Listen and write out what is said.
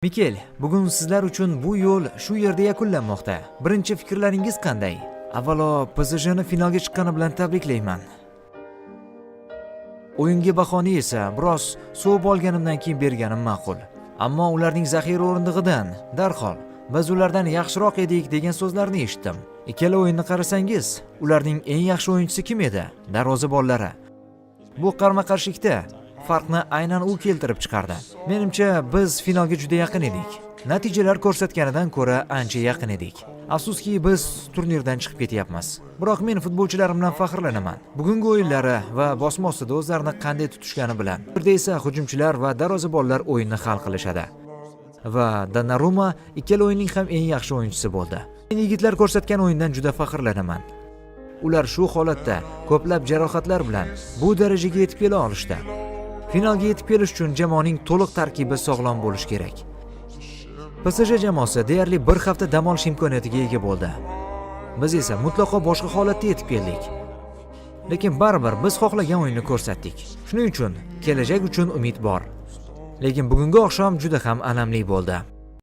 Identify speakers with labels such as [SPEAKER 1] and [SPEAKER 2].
[SPEAKER 1] Mikel, bugun sizlar uchun bu yo'l shu yerda yakunlanmoqda. Birinchi fikrlaringiz qanday? Avvalo, PSJni finalga chiqqani bilan tabriklayman. O'yinga bahoni esa biroz sovib olganimdan keyin berganim ma'qul. Ammo ularning zaxira o'rindig'idan darhol biz ulardan yaxshiroq edik degan so'zlarni eshitdim. Ikkala o'yinni qarasangiz, ularning eng yaxshi o'yinchisi kim edi? Darvozabonlari. Bu qarama-qarshilikda farqni aynan u keltirib chiqardi. Menimcha, biz finalga juda yaqin edik. Natijalar ko'rsatganidan ko'ra ancha yaqin edik. Afsuski, biz turnirdan chiqib ketyapmiz. Biroq men futbolchilarim bilan faxrlanaman. Bugungi o'yinlari va bosma ostida o'zlarini qanday tutishgani bilan. Bu yerda esa hujumchilar va darvozabonlar o'yinni hal qilishadi. Va Donnarumma ikkala o'yinning ham eng yaxshi o'yinchisi bo'ldi. Men yigitlar ko'rsatgan o'yindan juda faxrlanaman. Ular shu holatda ko'plab jarohatlar bilan bu darajaga yetib kela olishdi. Finalga yetib kelish uchun jamoaning to'liq tarkibi sog'lom bo'lishi kerak. PSG jamoasi deyarli bir hafta dam olish imkoniyatiga ega bo'ldi. Biz esa mutlaqo boshqa holatda yetib keldik. Lekin baribir biz xohlagan o'yinni ko'rsatdik. Shuning uchun kelajak uchun umid bor. Lekin bugungi oqshom juda ham alamli bo'ldi.